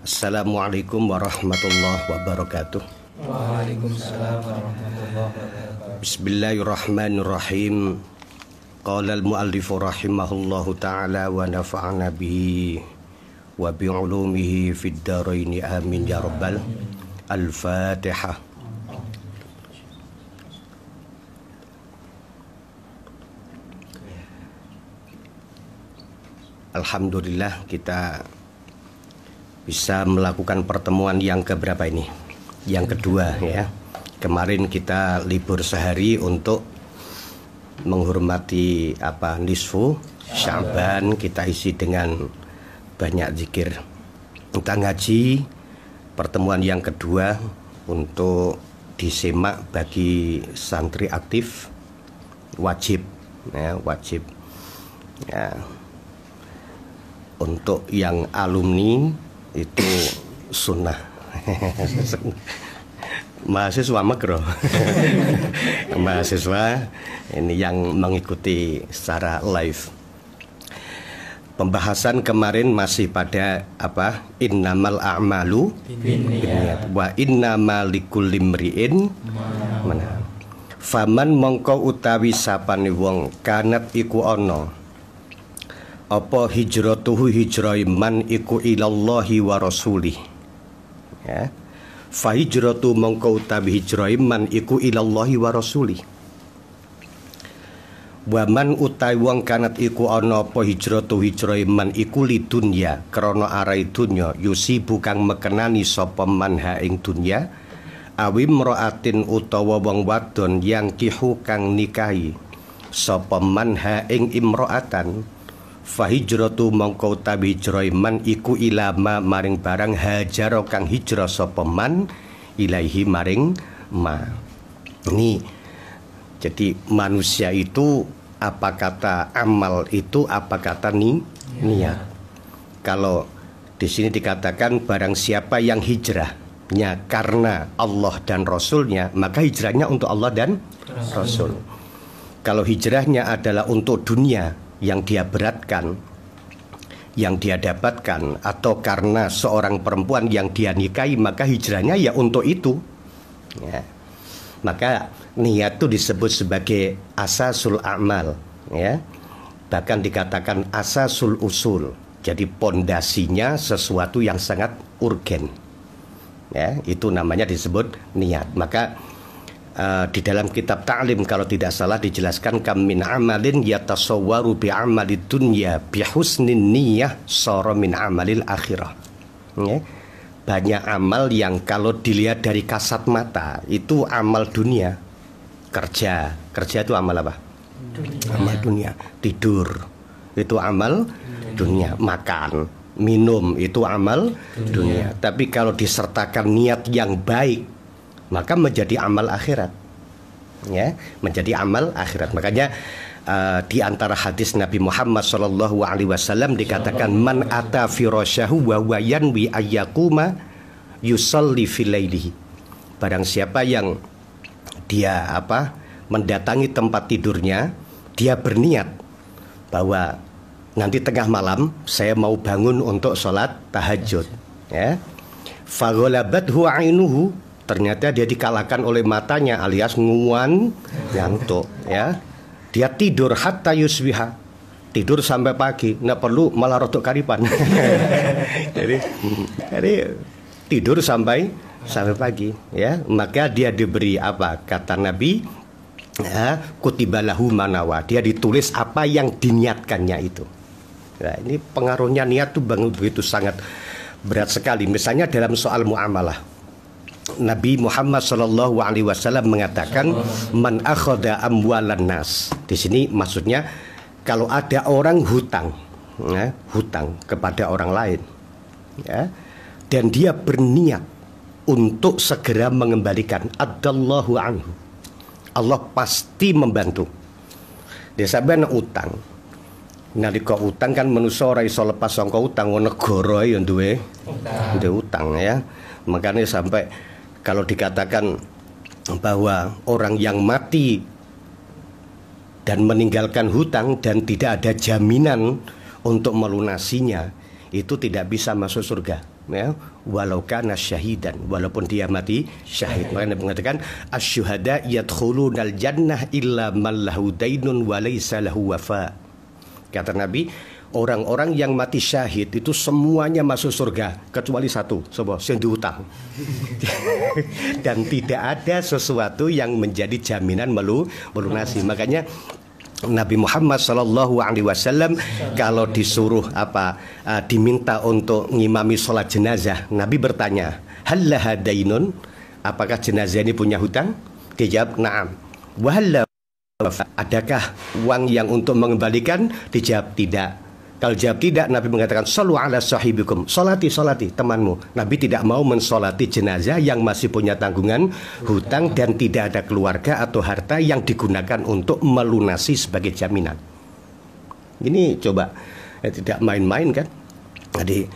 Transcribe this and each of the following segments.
Assalamualaikum warahmatullahi wabarakatuh. Waalaikumsalam warahmatullahi wabarakatuh. Bismillahirrahmanirrahim. Qala al-muallifu rahimahullahu ta'ala wa nafa'ana bihi wa bi'ulumihi fid dharaini amin ya rabbal. Al-Fatihah. Alhamdulillah kita bisa melakukan pertemuan yang keberapa ini? Yang kedua ya. Kemarin kita libur sehari untuk menghormati nisfu Sya'ban, kita isi dengan banyak zikir. Kita ngaji pertemuan yang kedua untuk disimak bagi santri aktif, wajib ya, wajib ya. Untuk yang alumni itu sunnah. Mahasiswa makro. Mahasiswa ini yang mengikuti secara live. Pembahasan kemarin masih pada innamal a'malu binniyat wa innamal likulli imri'in ma. Faman mongko utawi sapane wong kanat iku ana apa hijratuhu hijrai man iku ilallahi wa rasulih ya. Fa hijratu mongko utawi hijrai man iku ilallahi wa rasulih. Wa man utawi wong kanat iku ana apa hijratu hijrai man iku lidunya krana arai dunya yusibu kang mekenani sapa man ha ing dunya awi mraatin utawa wong wadon yang kihu kang nikahi sapa man ha ing imroatan fa hijratu mongko utawi hijrah man iku ilama maring barang hajaro kang hijrah sapa man ilaihi maring ma. Ini jadi manusia itu apa kata amal itu apa kata niat. Kalau di sini dikatakan barang siapa yang hijrahnya karena Allah dan Rasulnya, maka hijrahnya untuk Allah dan Rasul. Kalau hijrahnya adalah untuk dunia yang dia beratkan, yang dia dapatkan, atau karena seorang perempuan yang dia nikahi, maka hijrahnya ya untuk itu ya. Maka niat itu disebut sebagai asasul amal ya. Bahkan dikatakan asasul usul. Jadi pondasinya sesuatu yang sangat urgen ya. Itu namanya disebut niat. Maka di dalam kitab ta'lim kalau tidak salah dijelaskan kam min amalin yatasawwaru bi amalid dunya bi husnin niyyah sara min amalil akhirah ya. Banyak amal yang kalau dilihat dari kasat mata itu amal dunia. Kerja itu amal apa? Amal dunia. Tidur itu amal dunia. Makan, minum itu amal dunia. Tapi kalau disertakan niat yang baik maka menjadi amal akhirat ya, menjadi amal akhirat. Makanya di antara hadis Nabi Muhammad SAW dikatakan man ata firasyahu wa yanwi ayyakuma yusalli fil lailihi. Barang siapa yang dia mendatangi tempat tidurnya, dia berniat bahwa nanti tengah malam saya mau bangun untuk sholat tahajud ya. Faghalabathu ainuhu, ternyata dia dikalahkan oleh matanya alias ngantuk ya. Dia tidur hatta yusbiha, tidur sampai pagi, nggak perlu malah rotok karipan. jadi tidur sampai pagi ya. Maka dia diberi kata Nabi ya, kutibalahu manawa, dia ditulis apa yang diniatkannya itu. Nah, ini pengaruhnya niat tuh begitu sangat berat sekali. Misalnya dalam soal muamalah, Nabi Muhammad SAW mengatakan man akhadha amwalan nas. Di sini maksudnya kalau ada orang hutang kepada orang lain ya, dan dia berniat untuk segera mengembalikan, adallahu anhu, Allah pasti membantu. Dia sampeyan utang. Nalika utang kan manusia ora iso lepas saka utang, negara ya duwe utang ya. Makanya sampai kalau dikatakan bahwa orang yang mati dan meninggalkan hutang dan tidak ada jaminan untuk melunasinya, itu tidak bisa masuk surga. ya, walau kana syahidan, walaupun dia mati syahid. Maka Nabi mengatakan asyuhada yadkhulunal jannah illa man lahu dainun wa laysa lahu wafa. Kata Nabi, orang-orang yang mati syahid itu semuanya masuk surga kecuali satu, sapa? Sing diutang. Dan tidak ada sesuatu yang menjadi jaminan melunasi. Makanya Nabi Muhammad Sallallahu Alaihi Wasallam kalau disuruh diminta untuk ngimami sholat jenazah, Nabi bertanya, hal laha dainun, apakah jenazah ini punya hutang? Dijawab, na'am. Wa hal adakah uang yang untuk mengembalikan? Dijawab, tidak. Kalau jawab tidak, Nabi mengatakan shollu ala sahibikum, solati temanmu. Nabi tidak mau mensolati jenazah yang masih punya tanggungan hutang dan tidak ada keluarga atau harta yang digunakan untuk melunasi sebagai jaminan. Ini coba tidak main-main kan. Jadi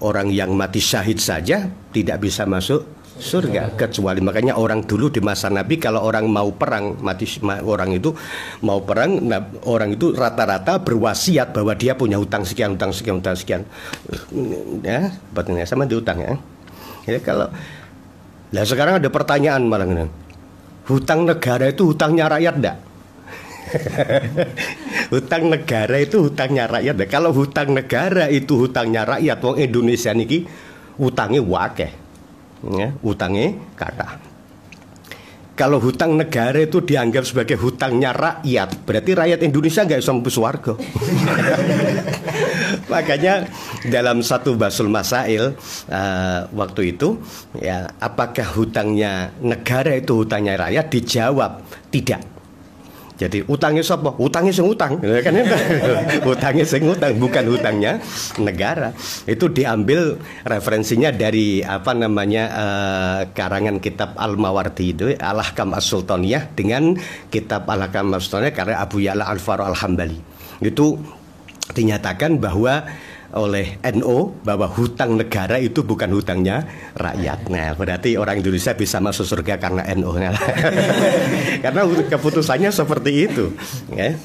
orang yang mati syahid saja tidak bisa masuk surga, kecuali makanya orang dulu di masa Nabi kalau orang mau perang, orang itu mau perang, orang itu rata-rata berwasiat bahwa dia punya hutang sekian ya, batnya sama diutang ya. Jadi kalau sekarang ada pertanyaan malah ini, hutang negara itu hutangnya rakyat enggak? Hutang negara itu hutangnya rakyat enggak? Kalau hutang negara itu hutangnya rakyat, wong Indonesia niki hutangnya wakeh. Ya, hutangnya kata. Kalau hutang negara itu dianggap sebagai hutangnya rakyat, berarti rakyat Indonesia nggak bisa mlebu swarga. Makanya dalam satu basul masail waktu itu, ya, apakah hutangnya negara itu hutangnya rakyat? Dijawab tidak. Jadi utangnya siapa? Utangnya sing utang, kan? Utangnya sing utang, bukan hutangnya negara. Itu diambil referensinya dari karangan kitab Al-Mawardi itu, Al-Ahkam As-Sultaniyah dengan kitab Al-Ahkam As-Sultaniyah karya Abu Ya'la Al-Faro Al-Hambali. Itu dinyatakan bahwa oleh NO bahwa hutang negara itu bukan hutangnya rakyat. Nah, berarti orang Indonesia bisa masuk surga karena NO. Karena keputusannya seperti itu. Ya.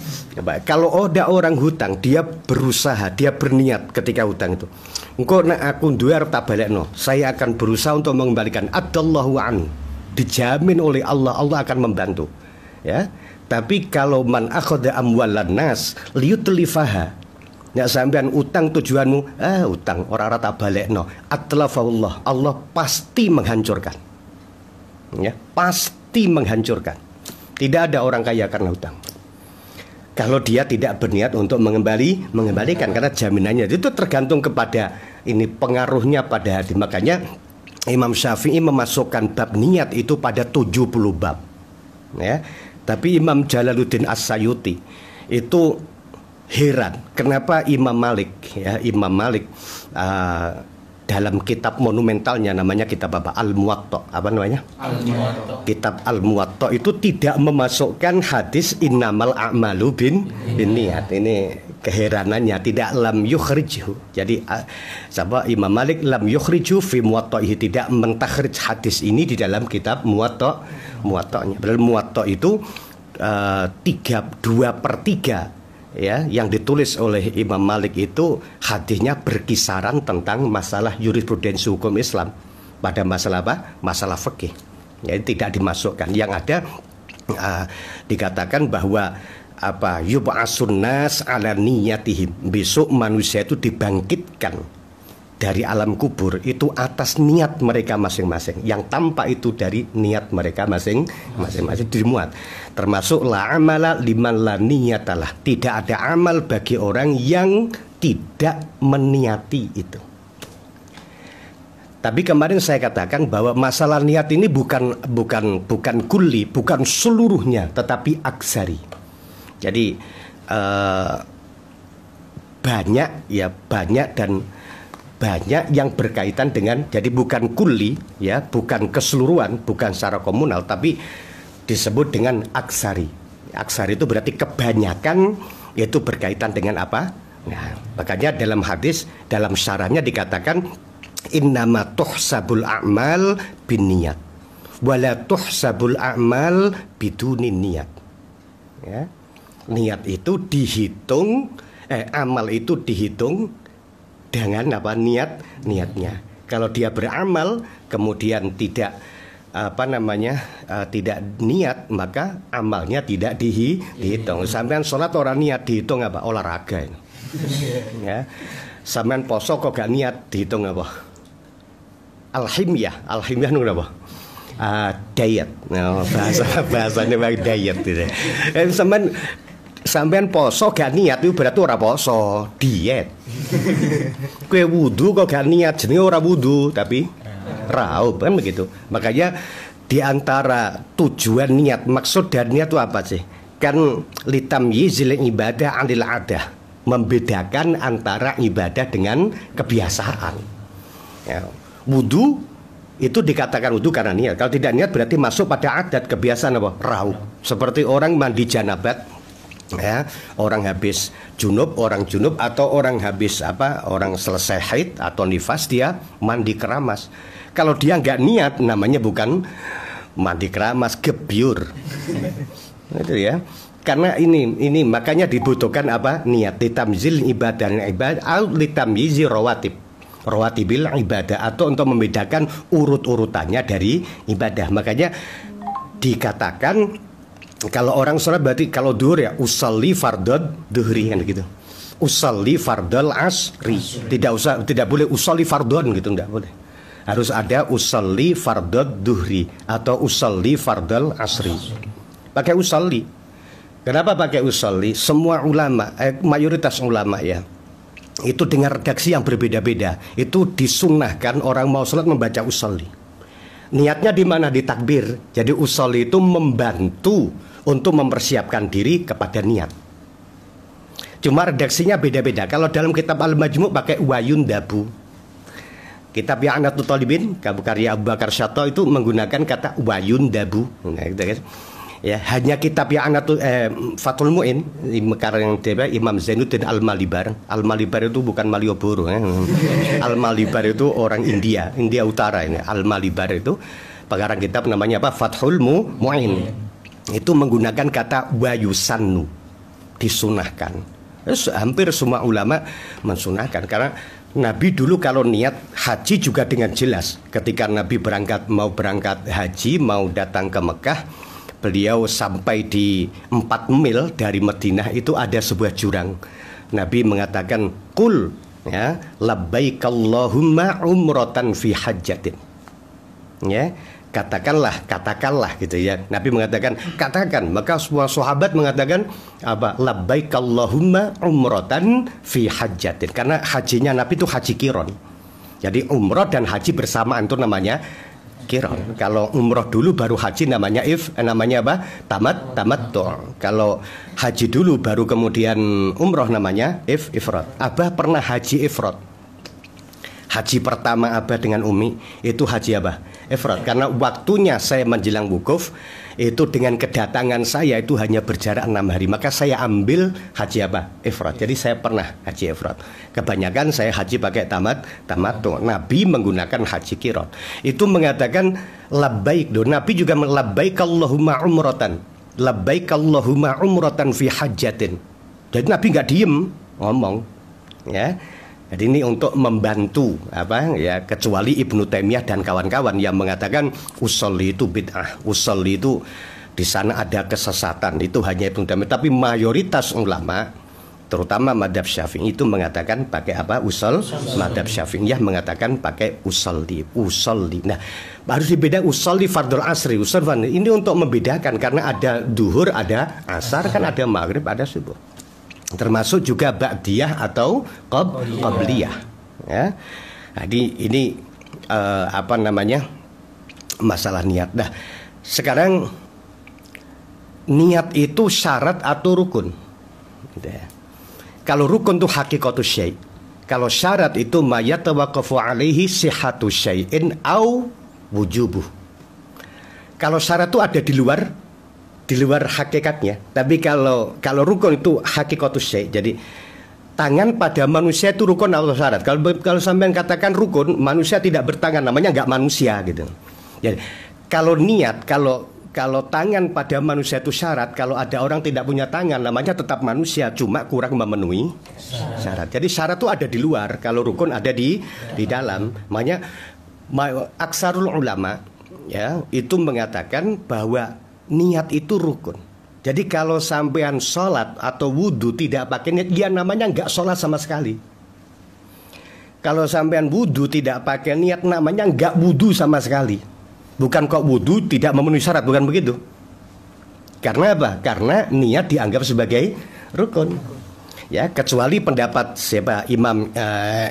Kalau ada orang hutang, dia berusaha, dia berniat ketika hutang itu. Engko nek aku duwe arep tak balekno, saya akan berusaha untuk mengembalikan. Adallahu an. Dijamin oleh Allah, Allah akan membantu. Ya. Tapi kalau man akhadha amwalan nas liyutlifaha, nek sampean utang tujuanmu utang ora tak balekno, atlafahullah, Allah pasti menghancurkan. Ya, pasti menghancurkan. Tidak ada orang kaya karena utang. Kalau dia tidak berniat untuk mengembalikan, karena jaminannya itu tergantung kepada ini pengaruhnya pada hati. Makanya Imam Syafi'i memasukkan bab niat itu pada 70 bab. Ya. Tapi Imam Jalaluddin As-Sayuti itu heran kenapa Imam Malik dalam kitab monumentalnya, namanya kitab apa? Al-Muwatta, apa namanya? Al-Muwatta. Kitab Al-Muwatta itu tidak memasukkan hadis innamal a'malu binniyat. Ini keheranannya, tidak lam yukhrijhu. Jadi Imam Malik lam yukhrijhu fi muwatta'ihi, tidak mentakhrij hadis ini di dalam kitab Muwatta'nya. Padahal Muwatta itu 2/3 ya, yang ditulis oleh Imam Malik itu hadisnya berkisaran tentang masalah jurisprudensi hukum Islam pada masalah apa? Masalah fikih. Jadi tidak dimasukkan. Yang ada dikatakan bahwa yub'asun nas ala niyatihim, besok manusia itu dibangkitkan dari alam kubur itu atas niat mereka masing-masing. Yang tampak itu dari niat mereka masing-masing dimuat. Termasuk la amala liman la niyatalah. Tidak ada amal bagi orang yang tidak meniati itu. Tapi kemarin saya katakan bahwa masalah niat ini bukan kulli, bukan seluruhnya, tetapi aksari. Jadi banyak yang berkaitan dengan, jadi bukan kulli ya, bukan keseluruhan, bukan secara komunal, tapi disebut dengan aksari. Aksari itu berarti kebanyakan, yaitu berkaitan dengan apa? Nah, makanya dalam hadis, dalam syarahnya dikatakan innama tuhsabul a'mal binniyat wala tuhsabul a'mal bidunin niyat. Ya. Niat itu dihitung, amal itu dihitung dengan apa? Niatnya. Kalau dia beramal kemudian tidak tidak niat, maka amalnya tidak dihitung. Sampean sholat orang niat dihitung apa? Olahraga ini. Ya. Sampean poso kok gak niat dihitung apa? Alhimyah nu apa? Diet. No, bahasanya diet gitu. Sampean poso gak niat itu berarti ora poso, diet. Kue wudu kok gak niat jenenge ora wudu tapi raup kan begitu. Makanya di antara tujuan niat, maksud dari niat itu apa sih? Kan litamyizil ibadah anil adah, membedakan antara ibadah dengan kebiasaan. Ya, wudu itu dikatakan wudu karena niat. Kalau tidak niat berarti masuk pada adat, kebiasaan apa? Raup. Seperti orang mandi janabat, ya, orang habis junub, atau orang habis orang selesai haid atau nifas dia mandi keramas. Kalau dia nggak niat namanya bukan mandi keramas, gebyur. Itu ya. Karena ini makanya dibutuhkan apa? Niat. Litamzil ibadah au litamyizi rawatibil ibadah, atau untuk membedakan urut-urutannya dari ibadah. Makanya dikatakan kalau orang sholat berarti kalau duhur ya usalli fardad duhri kan gitu. Usalli fardal asri. Tidak boleh usalli fardon gitu, enggak boleh. Harus ada usalli fardad duhri atau usalli fardal asri. Pakai usalli. Kenapa pakai usalli? Semua ulama, mayoritas ulama ya, itu dengan redaksi yang berbeda-beda. Itu disunnahkan orang mau sholat membaca usalli. Niatnya di mana? Di takbir. Jadi usalli itu membantu untuk mempersiapkan diri kepada niat. Cuma redaksinya beda-beda. Kalau dalam kitab Al-Majmu' pakai wayun dabu. Kitab Ya'natul Talibin karya Abu Bakar Syato itu menggunakan kata wayun dabu. Nah, gitu kan. Ya, hanya kitab Ya'natul Fathul Mu'in karya Imam Zainuddin Al-Malibar. Al-Malibar itu bukan Malioboro. Al-Malibar itu orang India Utara ini. Al-Malibar itu pengarang kitab namanya apa? Fathul Mu'in. Itu menggunakan kata wayusannu, disunahkan. Hampir semua ulama mensunahkan karena Nabi dulu kalau niat haji juga dengan jelas. Ketika Nabi mau berangkat haji, mau datang ke Mekah, beliau sampai di 4 mil dari Madinah itu ada sebuah jurang. Nabi mengatakan qul ya labbaik Allahumma umratan fi hajjatin. Ya, katakanlah gitu ya. Nabi mengatakan katakan, maka semua sahabat mengatakan apa? Labbaik Allahumma umratan fi hajjatin. Karena hajinya Nabi itu haji kiron. Jadi umroh dan haji bersamaan itu namanya kiron. Kalau umroh dulu baru haji namanya apa? Tamattu. Kalau haji dulu baru kemudian umroh namanya ifrad. Abah pernah haji ifrad. Haji pertama Abah dengan Umi itu haji apa? Ifrad. Karena waktunya saya menjelang wukuf itu dengan kedatangan saya itu hanya berjarak 6 hari, maka saya ambil haji apa? Ifrad. Jadi saya pernah haji ifrad. Kebanyakan saya haji pakai tamattu. Nabi menggunakan haji kiron. Itu mengatakan labbaik. Nabi juga labbaik Allahumma umratan. Labbaik Allahumma umratan fi hajjatin. Jadi Nabi nggak diem ngomong, ya. Jadi ini untuk membantu kecuali Ibnu Taimiyah dan kawan-kawan yang mengatakan usolli itu bid'ah, usolli itu di sana ada kesesatan. Itu hanya Ibnu Taimiyah, tapi mayoritas ulama terutama madhab Syafi'i itu mengatakan pakai apa? Madhab Syafi'iyah mengatakan pakai usolli. Nah, harus dibedakan usolli fardul asri, ini untuk membedakan karena ada duhur, ada asar, kan ada maghrib, ada subuh. Termasuk juga ba'diyah atau qabliyah, ya. Jadi ini masalah niat. Nah, sekarang niat itu syarat atau rukun, gitu ya. Kalau rukun itu hakikatus syai', kalau syarat itu mayatawaqqafu alaihi sihhatu syai'in au wujubuh. Kalau syarat itu ada di luar hakikatnya. Tapi kalau rukun itu hakikatus syai'. Jadi tangan pada manusia itu rukun atau syarat. Kalau sampean katakan rukun, manusia tidak bertangan, namanya nggak manusia gitu. Jadi kalau niat, kalau kalau tangan pada manusia itu syarat, kalau ada orang tidak punya tangan namanya tetap manusia, cuma kurang memenuhi syarat. Jadi syarat itu ada di luar, kalau rukun ada di dalam. Makanya aksarul ulama ya itu mengatakan bahwa niat itu rukun. Jadi kalau sampean sholat atau wudhu tidak pakai niat, dia namanya nggak sholat sama sekali. Kalau sampean wudhu tidak pakai niat, namanya nggak wudhu sama sekali. Bukan kok wudhu tidak memenuhi syarat, bukan begitu. Karena apa? Karena niat dianggap sebagai rukun. Ya, kecuali pendapat siapa Imam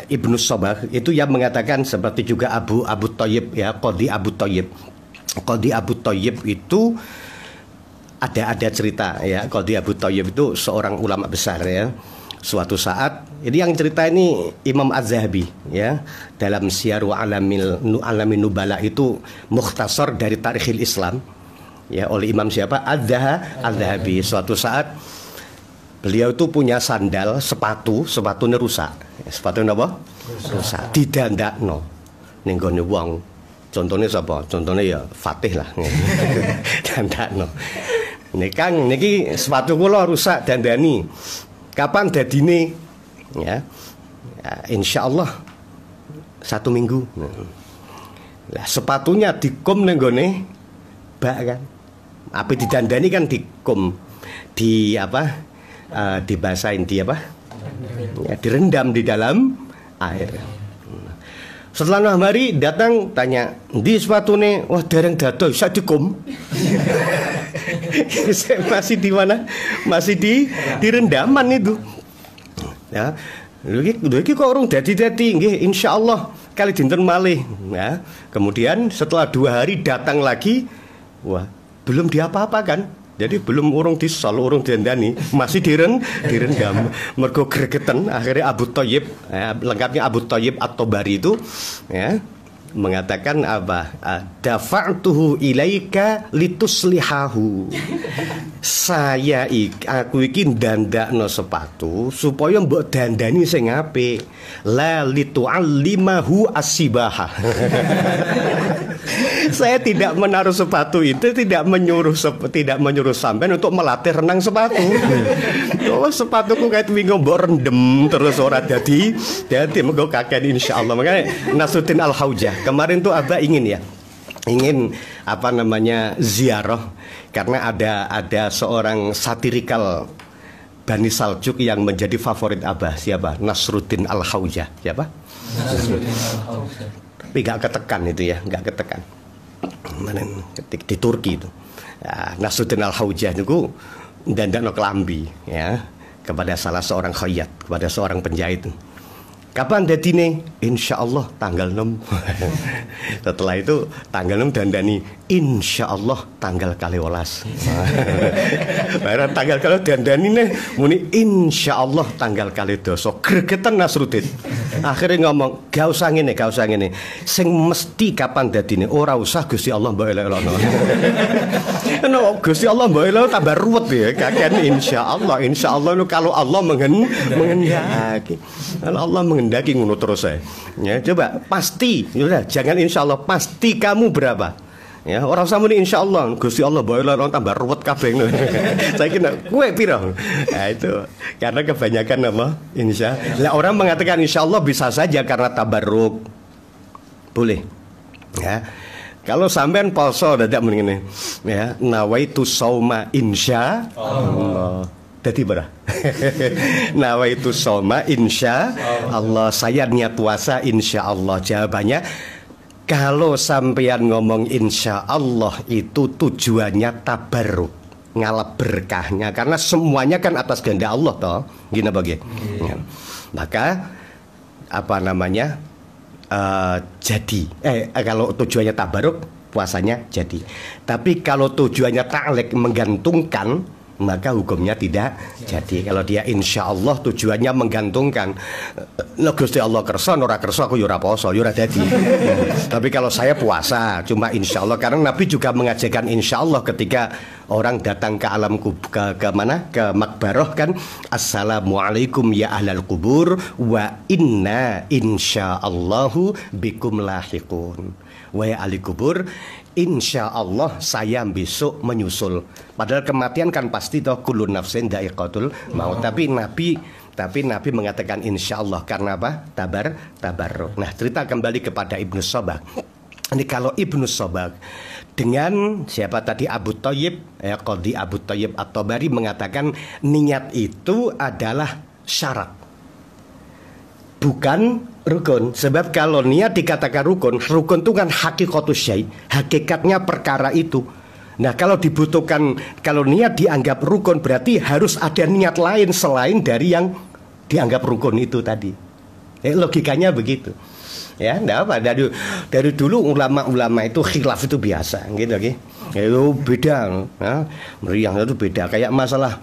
Ibnu Sobah itu yang mengatakan seperti juga Abu Thayyib ya, Qadhi Abu Thayyib. Qadhi Abu Thayyib itu ada cerita ya. Qadhi Abu Thayyib itu seorang ulama besar ya. Suatu saat, ini yang cerita ini Imam Az-Zahabi ya, dalam Syiaru Alamin Nubala itu mukhtasar dari Tarikhil Islam ya, oleh Imam siapa? Az-Zahabi. Suatu saat beliau itu punya sandal, sepatunya rusak. Sepatunya apa? Rusak. Didandakno ning gone wong. Contohnya siapa? Contohnya ya Fatih lah. Dandakno. Niki sepatu kula rusak dandani. Kapan dadine? Ya, insya Allah 1 minggu. Lah sepatunya dikum ning gone bak kan. Apa didandani kan dikum, di apa? Dibasahin di apa? Ya, direndam di dalam air. Setelah 6 hari datang tanya, "Di sepatune?" "Wah, dereng dado, sak dikum." Masih di mana? Masih di rendaman itu. Ya. Lho iki kok urung dadi-dadi nggih insyaallah kali dinten malih. Ya. Kemudian setelah 2 hari datang lagi, wah, belum diapa-apakan. Jadi belum urung disol, urung diandani, masih direndam. Mergo gregeten akhirnya Abu Thayyib, ya, lengkapnya Abu Thayyib At-Tabari itu ya, mengatakan apa? Dafa'tuhu ilaika lituslihahu. Aku iki ndandakno sepatu supaya mbok dandani sing apik. La litu'allimahu as-sibaha. Saya tidak menaruh sepatu itu, tidak menyuruh sampean untuk melatih renang sepatu. Oh, sepatuku kayak wingi mbok rendem terus ora dadi mengko kaken insyaallah. Makanya Nasruddin Al-Haujah kemarin tuh Abah ingin apa namanya ziarah karena ada seorang satirikal Bani Saljuk yang menjadi favorit Abah. Siapa? Nasruddin Al-Haujah. Siapa? Nasruddin Al-Haujah. Tapi gak ketekan itu ya, gak ketekan. Kemarin di Turki itu ya, Nasruddin Al-Haujah itu dandakno kelambi ya kepada salah seorang khayyat, kepada seorang penjahit. Kapan dadine? Insyaallah tanggal 6. Setelah itu tanggal 6 dandani insyaallah tanggal 12. Baru tanggal kalau dandani nih muni insyaallah tanggal 12. Gregeten Nasruddin. Akhirnya ngomong, gak usah ngene. Sing mesti kapan dadine? Ora usah Gusti Allah mbok elok-elokno. No, Gusti Allah mbok elok tambah ruwet ya. Kaken insyaallah itu kalau Allah menghendaki. Kalau Allah menghendaki ngono terus saya. Ya, coba pasti, ya jangan insyaallah, pasti kamu berapa? Ya, orang sama ini insyaallah Gusti Allah mbok elok tambah ruwet kabeh. Saya kira kowe piro? Nah, itu karena kebanyakan apa? Lah orang mengatakan insyaallah bisa saja karena tabarruk. Boleh. Ya. Kalau sampean poso dadak mending ya, nawaitu shauma insyaallah. Dadi berah. Nawaitu shauma insyaallah. Saya niat puasa insyaallah. Jawabannya kalau sampean ngomong insya Allah itu tujuannya tabarruk, ngalap berkahnya, karena semuanya kan atas kehendak Allah toh, gini bagaimana? Ya. Maka apa namanya jadi kalau tujuannya tabarruk puasanya jadi. Tapi kalau tujuannya ta'liq menggantungkan, maka hukumnya tidak jadi. Kalau dia insya Allah tujuannya menggantungkan, Gusti Allah kersa ora kersa aku ora poso ora dadi. Tapi kalau saya puasa cuma insya Allah, karena Nabi juga mengajarkan insya Allah ketika orang datang ke alam ke mana? Ke makbaroh kan, assalamualaikum ya ahlal kubur wa inna insyaallahu bikum lahiqun. Wahai ahli kubur, insya Allah saya besok menyusul. Padahal kematian kan pasti toh, kullu nafsin dha'iqatul maut. Tapi Nabi mengatakan insya Allah karena apa? Tabarruk. Nah, cerita kembali kepada Ibnu Sobak. Ini kalau Ibnu Sobak dengan siapa tadi, Abu Thayyib, Qadhi Abu Thayyib At-Tabari mengatakan niat itu adalah syarat, bukan rukun. Sebab kalau niat dikatakan rukun itu kan hakikatus syai, hakikatnya perkara itu. Nah, kalau dibutuhkan, kalau niat dianggap rukun berarti harus ada niat lain selain dari yang dianggap rukun itu tadi. Logikanya begitu. Ya, enggak apa, dari dulu ulama-ulama itu khilaf itu biasa gitu, oke. Itu beda, ya. Meriang itu beda, kayak masalah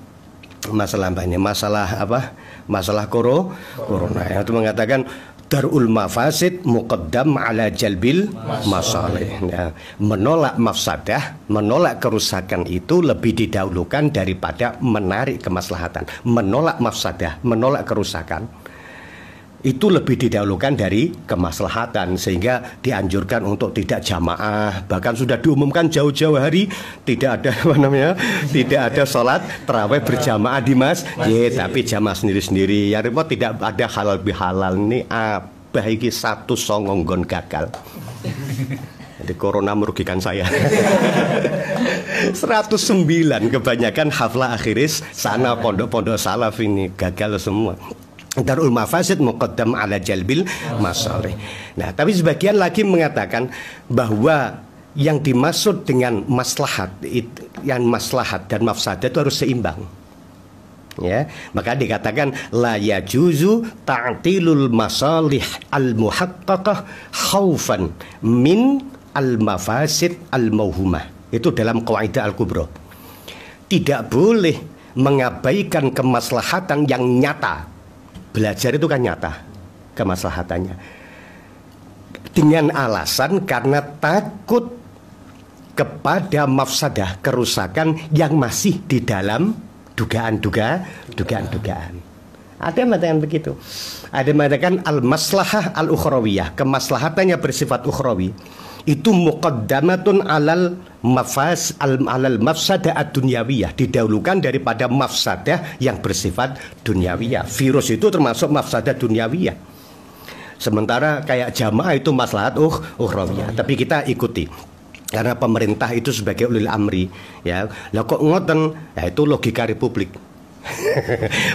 apa? Masalah corona. Itu mengatakan darul mafasid muqaddam ala jalbil masalih. Ya, menolak mafsadah, menolak kerusakan itu lebih didahulukan daripada menarik kemaslahatan. Menolak mafsadah, menolak kerusakan itu lebih didahulukan dari kemaslahatan, sehingga dianjurkan untuk tidak jamaah. Bahkan sudah diumumkan jauh-jauh hari tidak ada tidak ada sholat tarawih berjamaah di masjid, tapi jamaah sendiri-sendiri. Yang repot tidak ada halal bihalal. Ini abah iki satu songonggon gagal. Jadi corona merugikan saya. 109 kebanyakan haflah akhiris sana pondok-pondok salaf ini gagal semua. Darul mafasid muqaddam ala jalbil masalih. Nah, tapi sebagian lagi mengatakan bahwa yang dimaksud dengan maslahat, yang maslahat dan mafsadah itu harus seimbang. Ya, maka dikatakan la yajuzu ta'tilul masalih al muhaqqaqah khaufan min al mafasid al mauhumah. Itu dalam Qaidah al-Kubra. Tidak boleh mengabaikan kemaslahatan yang nyata. Belajar itu kan nyata kemaslahatannya, dengan alasan karena takut kepada mafsadah, kerusakan yang masih di dalam dugaan. Ada yang mengatakan begitu. Ada yang mengatakan al-maslahah al-ukhrawiyah, kemaslahatannya bersifat ukhrawi, itu muqaddamatun alal mafsadah ad-dunyawiyah, didahulukan daripada mafsadah yang bersifat dunyawiyah. Virus itu termasuk mafsadah dunyawiyah. Sementara kayak jamaah itu maslahat ukhrawiyah. Tapi kita ikuti karena pemerintah itu sebagai ulil amri, ya. Lah kok ngoten? Ya itu logika republik.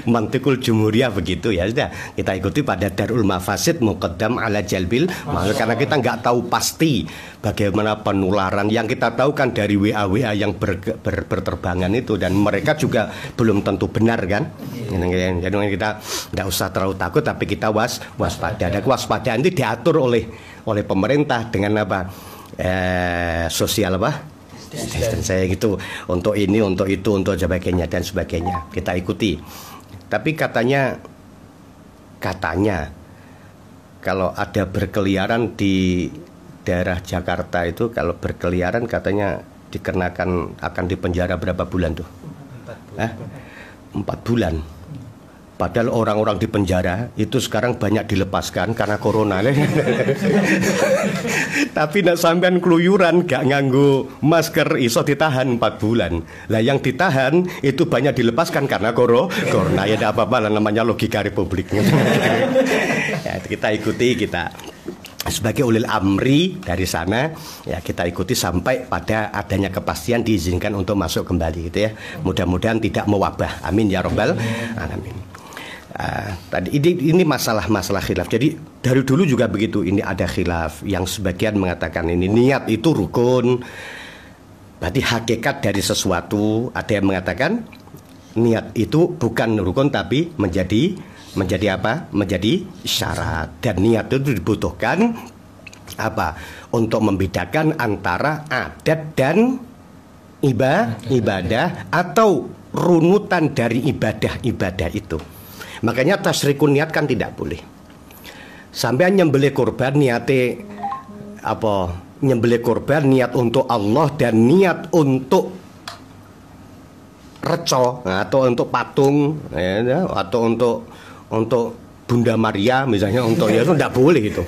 Mantikul jumhuriyah begitu, ya sudah kita ikuti pada darul mafasid muqaddam ala jalbil maksud, karena kita nggak tahu pasti bagaimana penularan. Yang kita tahu kan dari WA yang berterbangan itu, dan mereka juga belum tentu benar kan. Jadi kita nggak usah terlalu takut, tapi kita waspada. Dan kewaspadaan itu diatur oleh pemerintah dengan apa? Sosial apa? Dan saya gitu, untuk ini, untuk itu, untuk sebagainya dan sebagainya kita ikuti. Tapi katanya kalau ada berkeliaran di daerah Jakarta itu, kalau berkeliaran katanya dikenakan akan dipenjara berapa bulan tuh? 4 bulan. Padahal orang-orang di penjara itu sekarang banyak dilepaskan karena corona. Tapi nak sampean keluyuran gak nganggo masker iso ditahan 4 bulan. Lah yang ditahan itu banyak dilepaskan karena corona. Ya tidak apa-apa lah, namanya logika republik. Ya, kita ikuti, kita sebagai ulil amri dari sana, ya kita ikuti sampai pada adanya kepastian diizinkan untuk masuk kembali gitu ya. Mudah-mudahan tidak mewabah. Amin ya rabbal alamin. Tadi ini masalah khilaf. Jadi dari dulu juga begitu. Ini ada khilaf. Yang sebagian mengatakan ini niat itu rukun, berarti hakikat dari sesuatu. Ada yang mengatakan niat itu bukan rukun tapi menjadi apa? Menjadi syarat. Dan niat itu dibutuhkan apa? Untuk membedakan antara adat dan ibadah atau runutan dari ibadah itu. Makanya tasyrikun niat kan tidak boleh. Sampai nyembelih korban niate apa? Nyembelih korban niat untuk Allah dan niat untuk reco, atau untuk patung, ya, atau untuk Bunda Maria misalnya, untuk ya itu tidak boleh itu,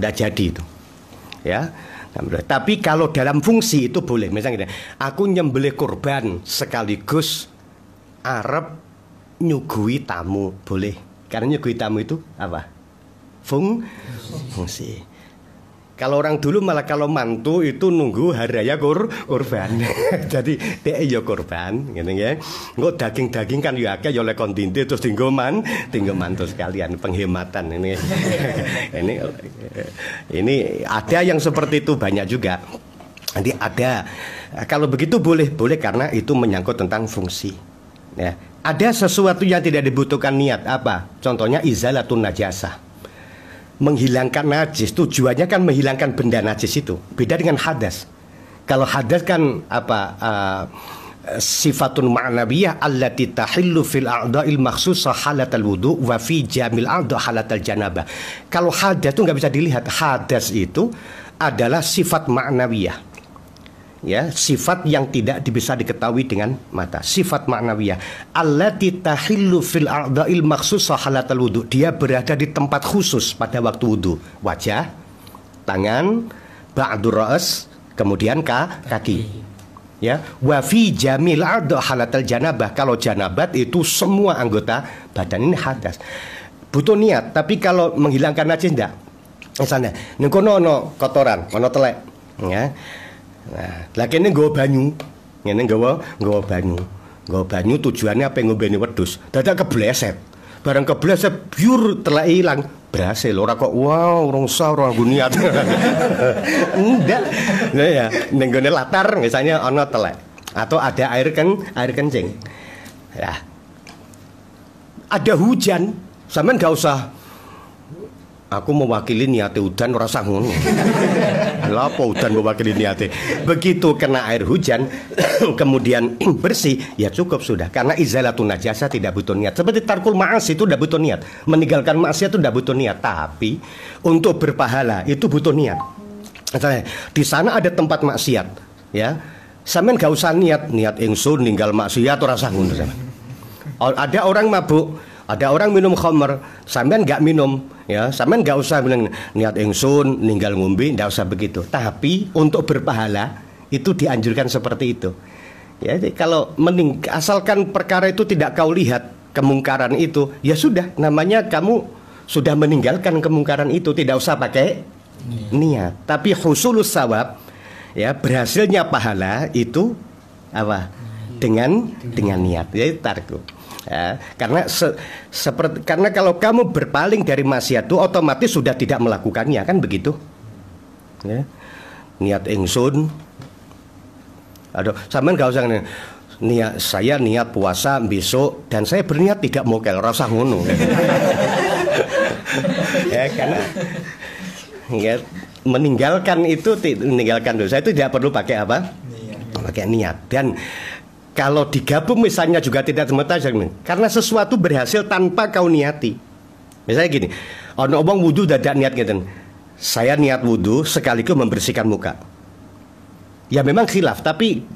tidak jadi itu, ya. Tapi kalau dalam fungsi itu boleh. Misalnya gini, aku nyembelih kurban sekaligus arep nyugui tamu, boleh. Karena nyugui tamu itu apa? Fungsi. Kalau orang dulu malah kalau mantu itu nunggu hari raya kurban. Jadi dia ya kurban, gitu ya. Nggak daging-daging kan ya akeh ya oleh kontinti terus tinggal mantu sekalian, penghematan ini. ini ada yang seperti itu banyak juga. Nanti ada. Kalau begitu boleh karena itu menyangkut tentang fungsi. Ya. Ada sesuatu yang tidak dibutuhkan niat, apa? Contohnya izalatun najasah. Menghilangkan najis, tujuannya kan menghilangkan benda najis itu. Beda dengan hadas. Kalau hadas kan apa? Sifatun ma'nawiyah allati tahillu fil a'dha'il makhsusah halatal wudu wa fi jamil a'dha' halatal janabah. Kalau hadas itu nggak bisa dilihat. Hadas itu adalah sifat ma'nawiyah. Ya, sifat yang tidak bisa diketahui dengan mata. Sifat ma'nawiyah allati tahillu fil a'dha'il makhsusah halatal wudu. Dia berada di tempat khusus pada waktu wudu. Wajah, tangan, ba'dur ra's, kemudian kaki. Ya, wa fi jamil a'dha' halatal janabah. Kalau janabat itu semua anggota badan, ini hadas. Butuh niat, tapi kalau menghilangkan najis enggak. Misalnya, ning kono ono kotoran, ono telek, ya. Nah, lagi ini nggawa banyu. Ngene nggawa banyu tujuannya apa ngombeni wedhus. Dadak kebleset. Barang kebleset biur telek ilang. Berhasil ora kok wow, orang niat. Enggak. Nah ya, ning gone latar misalnya ana telek atau ada air kencing. Ya. Ada hujan, sampean enggak usah aku mewakili niate udan ora usah ngono. Lha apa udan mewakili niate? Begitu kena air hujan kemudian bersih, ya cukup sudah. Karena izalatun najasa tidak butuh niat. Seperti tarkul ma'asi itu tidak butuh niat. Meninggalkan maksiat itu tidak butuh niat, tapi untuk berpahala itu butuh niat. Misalnya di sana ada tempat maksiat, ya. Sampeyan enggak usah niat ingsun ninggal maksiat ora usah ngono sampeyan. Ada orang mabuk, ada orang minum khamr, sampean nggak minum, ya, sampean nggak usah bilang niat ingsun ninggal ngombe, nggak usah begitu. Tapi untuk berpahala itu dianjurkan seperti itu. Ya, jadi kalau asalkan perkara itu tidak kau lihat kemungkaran itu, ya sudah, namanya kamu sudah meninggalkan kemungkaran itu, tidak usah pakai niat. Tapi husulus sawab, ya, berhasilnya pahala itu apa? Dengan niat, yaitu tarku. Ya, karena kalau kamu berpaling dari maksiat itu otomatis sudah tidak melakukannya, kan begitu? Ya. Niat ingsun, aduh, sampean gak usah niat, saya niat puasa besok dan saya berniat tidak mokel, rasa ngono. Ya, karena ya, meninggalkan dosa itu tidak perlu pakai apa? Pakai niat. Dan kalau digabung misalnya juga tidak semata karena sesuatu berhasil tanpa kau niati. Misalnya gini, ono wong wudu dadak niat gitu. Saya niat wudu sekaligus membersihkan muka. Ya memang khilaf, tapi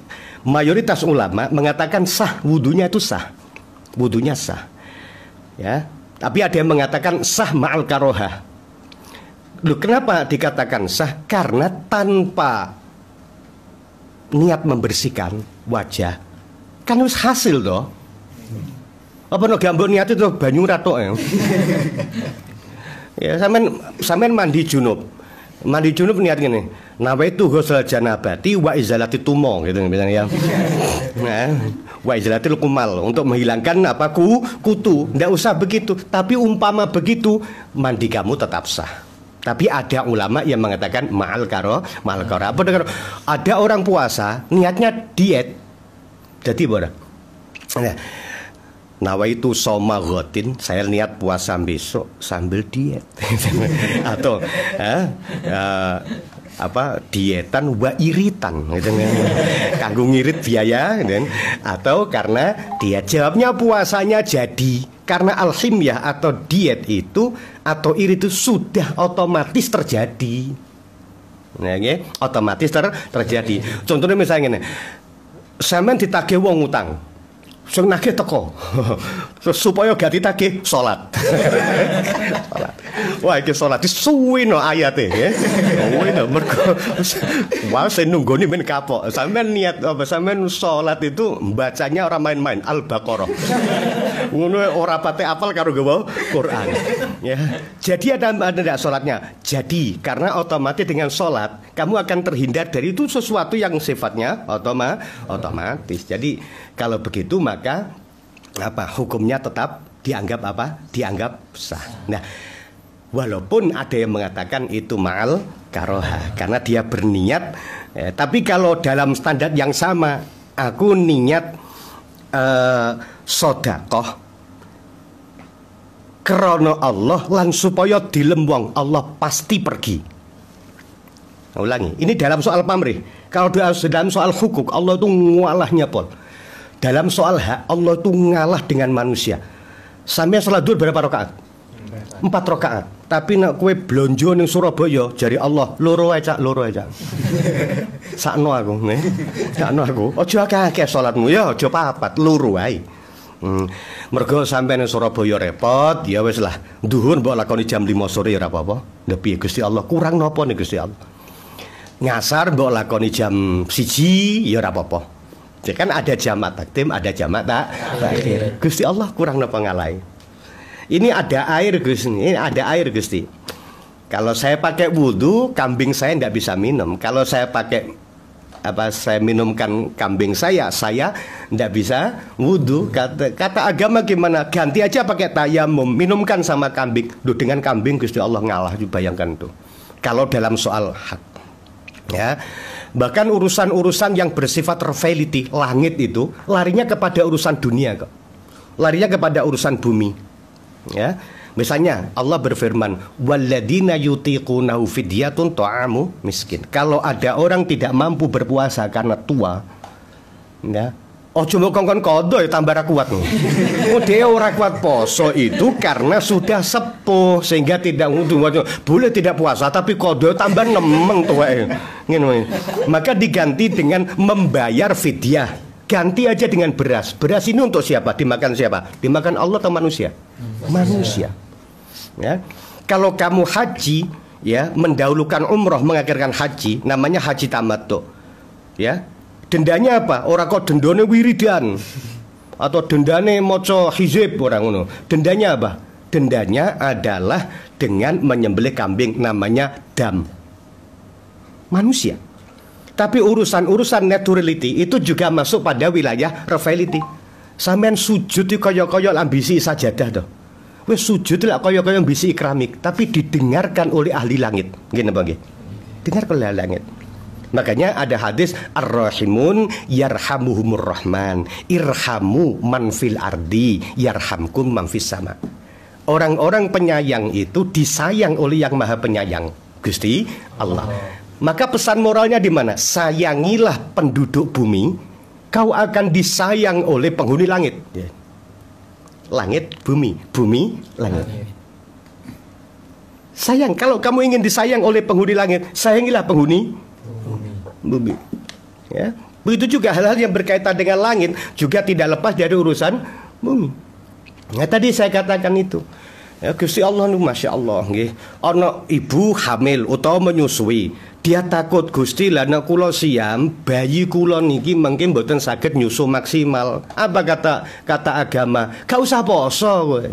mayoritas ulama mengatakan sah, wudunya itu sah. Wudunya sah. Ya, tapi ada yang mengatakan sah ma'al karohah. Loh, kenapa dikatakan sah? Karena tanpa niat membersihkan wajah kan harus hasil toh. Apa no gambok niat itu banyu ratok ya. Ya sampean mandi junub. Mandi junub niat gini. Nawaitu ghusl janabati wa izalati tumo gitu misalnya ya. Nah, wa izalatil kumal untuk menghilangkan apa kutu. Nggak usah begitu. Tapi umpama begitu mandi kamu tetap sah. Tapi ada ulama yang mengatakan ma'al karo. Apa ada orang puasa niatnya diet. Jadi boleh. Nah, nawaitu soma ghatin, saya niat puasa besok sambil diet. Atau dietan wa iritan gitu. Kanggo ngirit biaya gitu. Atau karena dia jawabnya puasanya jadi karena alhimyah atau diet itu atau irit itu sudah otomatis terjadi. Nah, otomatis terjadi. Contohnya misalnya ini, sampean ditagih wong utang sing nagih teko. Terus supaya gak ditagih salat. Salat. Wah iki salat suwi no ayate ya. Suwi no mergo wah sing nunggoni men kapok. Sampeyan niat apa sampeyan salat itu bacanya ora main-main Al-Baqarah. Ngono ora pate apal karo gawa Quran. Ya. Jadi ada enggak salatnya? Jadi karena otomatis dengan salat kamu akan terhindar dari itu sesuatu yang sifatnya otomatis. Jadi kalau begitu maka apa hukumnya tetap dianggap apa? Dianggap sah. Nah, walaupun ada yang mengatakan itu ma'al karoha karena dia berniat, tapi kalau dalam standar yang sama, aku niat sodakoh krono Allah lan supaya dilem wong Allah pasti pergi. Ulangi, ini dalam soal pamrih. Kalau dalam soal hukuk Allah itu ngalahnya pol. Dalam soal hak Allah itu ngalah dengan manusia. Sampai salat zuhur berapa rakaat? 4 rakaat. Tapi nak kue blonjo ning Surabaya jari Allah loro ae cak. Sakno aku, nih. Sakno aku. Aja akeh salatmu ya, aja papat, loro ae. Mergo sampai ning Surabaya repot, ya wis lah. Zuhur mbok lakoni jam 5 sore ora apa-apa. Lah piye Gusti Allah kurang napa nih Gusti Allah? Ngasar mbok lakoni jam 1 ya ora apa-apa. Ya kan ada jamak takdim, ada jamak takhir. Gusti Allah kurang napa ngalahi. Ini ada air Gusti, ini ada air Gusti. Kalau saya pakai wudhu, kambing saya tidak bisa minum. Kalau saya pakai saya minumkan kambing saya tidak bisa wudhu. Kata agama gimana? Ganti aja pakai tayamum, minumkan sama kambing. Duh, dengan kambing Gusti Allah ngalah, bayangkan tuh. Kalau dalam soal hak, ya. Bahkan urusan-urusan yang bersifat reality, langit itu larinya kepada urusan dunia kok. Larinya kepada urusan bumi. Ya. Misalnya Allah berfirman, "Walladzina yutiqunahu fidyatun ta'amu miskin." Kalau ada orang tidak mampu berpuasa karena tua, ya. Ojo mbok kongkon kodo ya tambah ra kuat. Dia ora kuat poso itu karena sudah sepuh sehingga tidak boleh tidak puasa tapi kodo tambah nemeng tuweke. Ngene. Maka diganti dengan membayar fidyah. Ganti aja dengan beras. Beras ini untuk siapa? Dimakan siapa? Dimakan Allah atau manusia? Manusia. Ya. Kalau kamu haji, ya, mendahulukan umroh mengakhirkan haji, namanya haji tamattu. Ya. Dendanya apa? Orang kok dendane wiridan atau dendane maca hizib orang ngono. Dendanya apa? Dendanya adalah dengan menyembelih kambing, namanya dam. Manusia. Tapi urusan-urusan naturality itu juga masuk pada wilayah reality. Sampean sujud itu kaya-kaya ambisi sajadah toh. Wis sujud lah kaya-kaya ambisi keramik, tapi didengarkan oleh ahli langit. Ngene apa nggih? Dengarkan oleh ahli langit. Makanya ada hadis ar-rahimun yarhamuhumur rahman, irhamu man fil ardi yarhamkum man fis sama. Orang-orang penyayang itu disayang oleh yang maha penyayang, Gusti Allah. Maka pesan moralnya di mana? Sayangilah penduduk bumi, kau akan disayang oleh penghuni langit. Langit, bumi, bumi, langit. Sayang, kalau kamu ingin disayang oleh penghuni langit, sayangilah penghuni bumi. Ya. Begitu juga hal-hal yang berkaitan dengan langit juga tidak lepas dari urusan bumi. Nah, tadi saya katakan itu. Ya, Gusti Allah nu masya Allah nggih. Ana ibu hamil utawa menyusui, dia takut Gusti lah nek kula siam bayi kula niki mungkin mboten saged nyusu maksimal. Apa kata agama? Gak usah poso kowe.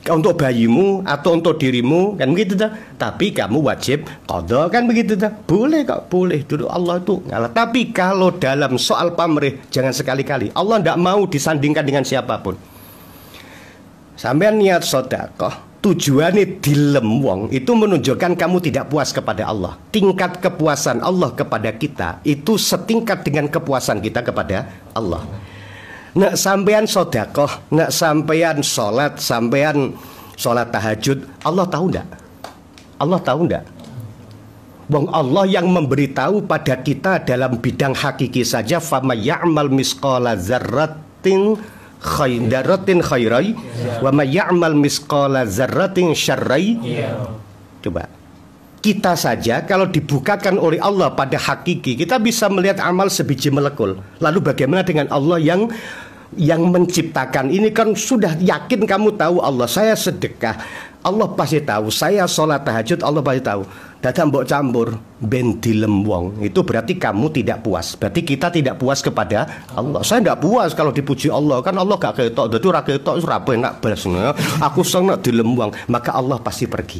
Untuk bayimu atau untuk dirimu kan begitu dah. Tapi kamu wajib qadha kan begitu dah. Boleh kok, boleh. Dulu Allah itu ngalah. Tapi kalau dalam soal pamrih jangan sekali-kali. Allah tidak mau disandingkan dengan siapapun. Sampean niat sedekah, tujuannya dilem wong itu menunjukkan kamu tidak puas kepada Allah. Tingkat kepuasan Allah kepada kita itu setingkat dengan kepuasan kita kepada Allah. Nak sampean sodakoh, nak sampean sholat, sampean sholat tahajud, Allah tahu ndak? Allah tahu ndak? Wong Allah yang memberitahu pada kita dalam bidang hakiki saja, fama ya'mal misqala dzarratin khairai wa ma ya'mal misqala dzarratin syarrai. Coba kita saja kalau dibukakan oleh Allah pada hakiki kita bisa melihat amal sebiji melekul. Lalu bagaimana dengan Allah yang yang menciptakan ini kan sudah yakin kamu tahu Allah. Saya sedekah, Allah pasti tahu. Saya sholat tahajud, Allah pasti tahu. Dadak mbok campur ben dilem wong. Itu berarti kamu tidak puas. Berarti kita tidak puas kepada Allah. Saya tidak puas kalau dipuji Allah. Kan Allah gak ketok. Dadi ora ketok ora penak belas. Aku seneng dilem wong. Maka Allah pasti pergi.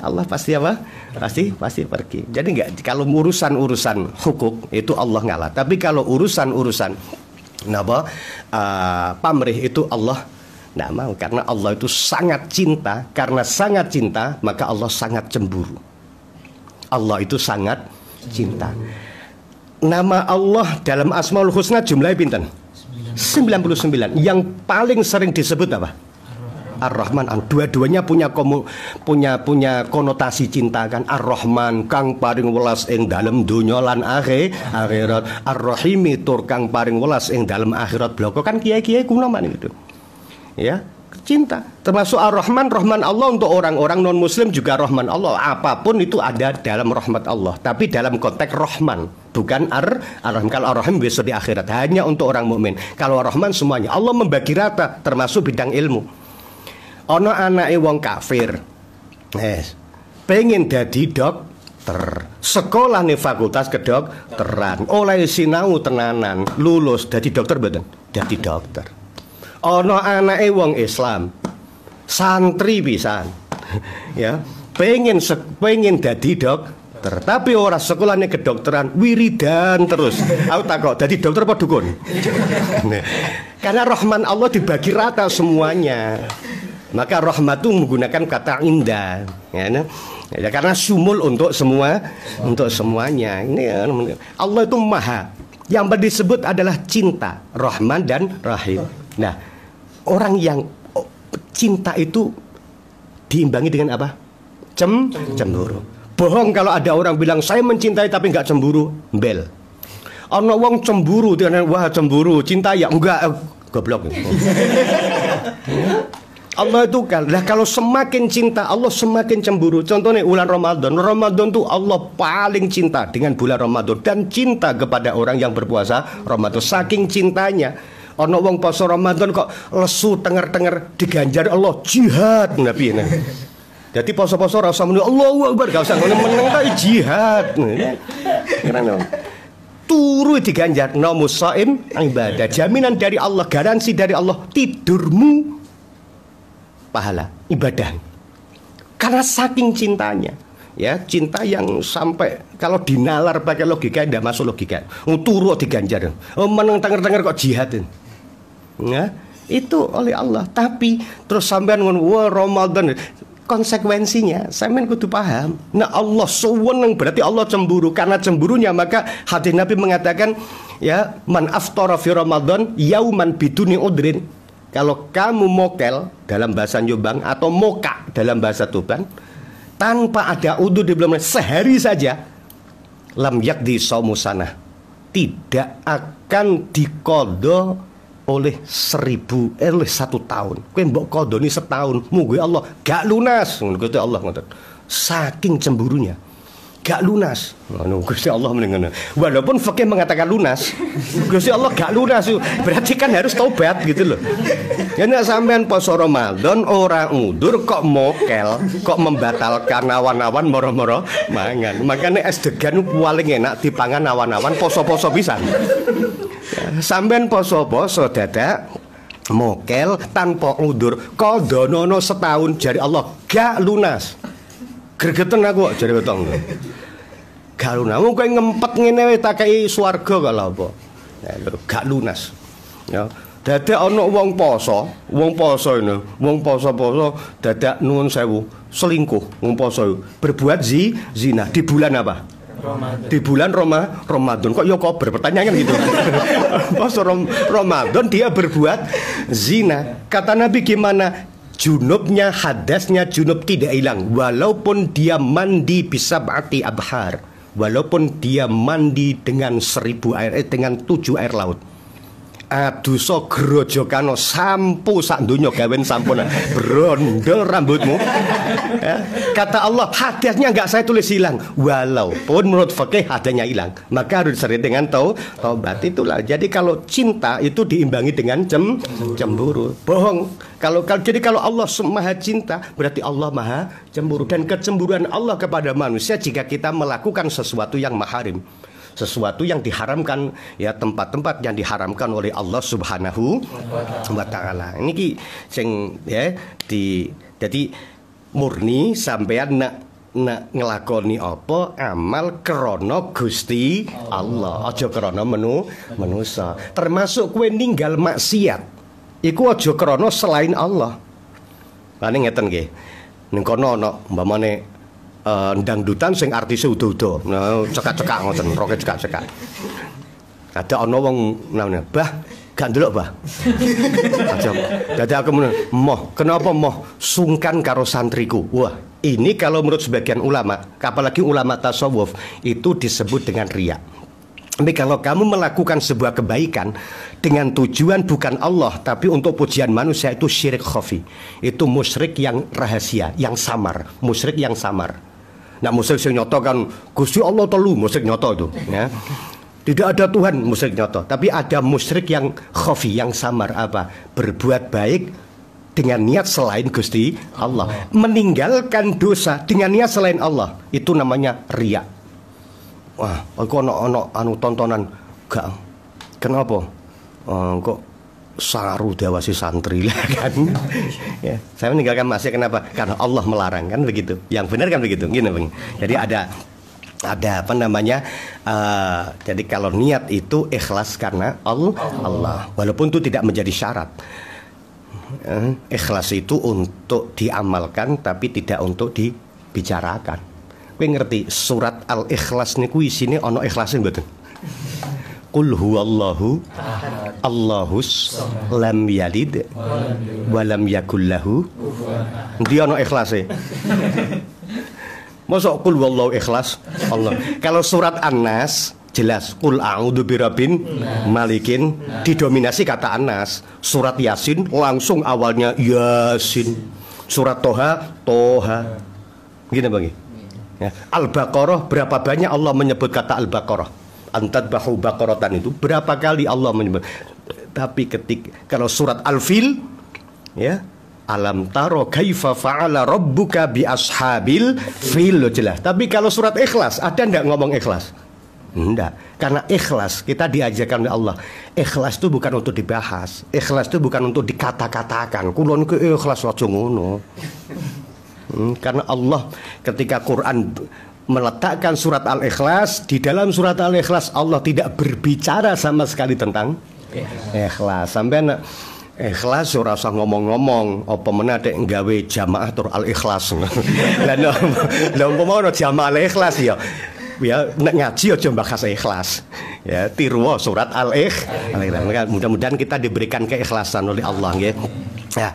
Allah pasti apa? Pasti pergi. Jadi enggak, kalau urusan hukuk itu Allah ngalah. Tapi kalau urusan pamrih itu Allah tidak mau, karena Allah itu sangat cinta. Karena sangat cinta, maka Allah sangat cemburu. Allah itu sangat cinta. Nama Allah dalam Asmaul Husna jumlahnya pinten? 99. Yang paling sering disebut apa? Ar-Rahman. Dua-duanya punya konotasi cinta kan. Ar-Rahman kang paring welas ing dalem donya lan akhirat. Ar-Rahimi tur kang paring welas ing dalem akhirat bloko kan kiai-kiai kuno man gitu. Ya, cinta. Termasuk Ar-Rahman, rahman Allah untuk orang-orang non muslim juga rahman Allah. Apapun itu ada dalam rahmat Allah. Tapi dalam konteks rahman, bukan ar-rahim. Kalau ar-rahim besok di akhirat hanya untuk orang mukmin. Kalau ar-Rahman semuanya. Allah membagi rata termasuk bidang ilmu. Ono anake wong kafir, pengen dadi dokter, sekolah nih fakultas kedokteran, oleh sinau tenanan, lulus dadi dokter betul, dadi dokter. Ono anake wong Islam, santri pisan, ya, pengen dadi dokter, tapi ora sekolah nih kedokteran, wiridan terus. Aku takut dadi dokter apa dukun? Karena rahman Allah dibagi rata semuanya. Maka rahmat itu menggunakan kata indah, ya, karena sumul untuk semuanya. Ini Allah itu maha. Yang disebut adalah cinta, rahman dan rahim. Nah, orang yang cinta itu diimbangi dengan apa? Cemburu. Bohong kalau ada orang bilang saya mencintai tapi nggak cemburu, bel. Ono wong cemburu, wah cemburu, cinta ya enggak, goblok. Allah itu kalau semakin cinta Allah semakin cemburu. Contohnya bulan Ramadan. Ramadan tuh Allah paling cinta dengan bulan Ramadan dan cinta kepada orang yang berpuasa Ramadan. Saking cintanya, ono wong poso Ramadan kok lesu tenger-tenger diganjar Allah jihad Nabi ini. Jadi poso-poso rasa muni Allahu Akbar gak usah meneng ta jihad. Karena turu diganjar namus shaim ibadah. Jaminan dari Allah, garansi dari Allah tidurmu pahala ibadah. Karena saking cintanya, ya, cinta yang sampai kalau dinalar pakai logika tidak masuk logika. Turu diganjar, meneng tenger-tenger kok jihad. Ya, itu oleh Allah. Tapi terus sampean ngono, wah Ramadan konsekuensinya sampean kudu paham. Nah, Allah sewenang berarti Allah cemburu. Karena cemburunya maka hadis Nabi mengatakan, ya, man aftara fi Ramadan yauman biduni udrin. Kalau kamu mokel dalam bahasa Jombang atau moka dalam bahasa Tuban tanpa ada udur di bulan sehari saja, lam yakdi saumusana, tidak akan dikodo oleh 1.000 1 tahun. Kowe mbok kodoni setahun, mugi Allah gak lunas. Ngono Allah ngoten. Saking cemburunya. Gak lunas. Gusti Allah mendengar. Walaupun fikih mengatakan lunas, Gusti Allah gak lunas. Berarti kan harus taubat gitu loh. Karena sampean poso Ramadan orang udur kok mokel, kok membatalkan awan-awan moro-moro mangan. Makanya es degan paling enak dipangan awan-awan poso-poso pisan. Sampean poso-poso dadak mokel tanpa udur kodonono setahun jari Allah gak lunas. Gregeten aku kok jare wetong. Gak lunas. Wong kowe ngempet ngene wae tak kei swarga kalau apa. Gak lunas. Ya. Dadak ana wong poso ini. Wong poso dadak nuwun sewu selingkuh wong poso berbuat zina di bulan apa? Ramadan. Di bulan Ramadan. Kok ya kober pertanyaan gitu. Poso Ramadan dia berbuat zina. Kata Nabi gimana? Junubnya, hadasnya junub tidak hilang walaupun dia mandi bisab'ati abhar, walaupun dia mandi dengan 1000 air dengan 7 air laut. adusa grojokano sampo sak donya gawen sampun brondol rambutmu. Ya. Kata Allah, hadasnya enggak saya tulis hilang. Walaupun menurut fikih hadasnya hilang, maka harus disertai dengan taubat. Itulah. Jadi kalau cinta itu diimbangi dengan cemburu. Bohong. Kalau Allah maha cinta, berarti Allah maha cemburu. Dan kecemburuan Allah kepada manusia jika kita melakukan sesuatu yang maharim, sesuatu yang diharamkan, ya, tempat-tempat yang diharamkan oleh Allah Subhanahu wa taala. Ini ki sing ya jadi murni sampean nak ngelakoni apa amal krana Gusti Allah, aja krana manusa. Termasuk kowe ninggal maksiat iku aja krana selain Allah. Lan ngeten nggih. Ning kono ana umpamane dangdutan sing artise udo-udo. Nah, cekak-cekak ngoten, roke cekak-cekak. Ada ana wong namanya, "Bah, gak ndelok, Bah." Aja. Dadi aku menen, "Moh, kenapa moh sungkan karo santriku?" Wah, ini kalau menurut sebagian ulama, apalagi ulama tasawuf, itu disebut dengan riya. Tapi kalau kamu melakukan sebuah kebaikan dengan tujuan bukan Allah tapi untuk pujian manusia, itu syirik khafi. Itu musyrik yang rahasia, yang samar, musyrik yang samar. Nah, musyrik yang nyoto kan Gusti Allah telu, musyrik nyoto itu, ya. Tidak ada Tuhan, musyrik nyoto. Tapi ada musyrik yang khafi, yang samar, apa? Berbuat baik dengan niat selain Gusti Allah, meninggalkan dosa dengan niat selain Allah, itu namanya riya. Wah, aku ono anu tontonan gak. Kenapa? Kok saru dewasi santri lah kan. Ya, saya meninggalkan masih kenapa? Karena Allah melarang, kan begitu. Yang benar kan begitu. Gini, Bang. Jadi ada apa namanya? Jadi kalau niat itu ikhlas karena Allah. Walaupun itu tidak menjadi syarat. Ikhlas itu untuk diamalkan tapi tidak untuk dibicarakan. Kowe ngerti surat Al-Ikhlas niku isine ana ikhlase mboten? Qul huwallahu Allahus lam yalid wa lam yakul lahu. Ndi ana ikhlase? Mosok qul huwallahu ikhlas Allah. Kalau surat An-Nas jelas qul a'udzu birabbin malikin, didominasi kata An-Nas. Surat Yasin langsung awalnya Yasin. Surat Toha. Gini Bang. Ya. Al-Baqarah, berapa banyak Allah menyebut kata Al-Baqarah? Antadbahu baqaratan itu berapa kali Allah menyebut. Tapi kalau surat Al-Fil, ya, alam taro kaifa fa'ala rabbuka bi ashabil fil, jelas. Tapi kalau surat Ikhlas, ada enggak ngomong ikhlas? Enggak. Karena ikhlas kita diajarkan oleh Allah. Ikhlas itu bukan untuk dibahas. Ikhlas itu bukan untuk dikata-katakan. Kulon ke ikhlas aja ngono. Karena Allah ketika Quran meletakkan surat Al-Ikhlas, di dalam surat Al-Ikhlas Allah tidak berbicara sama sekali tentang ikhlas. Sampai ikhlas ora usah ngomong-ngomong, apa meneh nek nggawe jamaah tur Al-Ikhlas. Lah umpama ono jamaah Al-Ikhlas ya nek ngaji aja bahas ikhlas. Ya, tiru surat Al-Ikhlas. Mudah-mudahan kita diberikan keikhlasan oleh Allah nggih. Ya.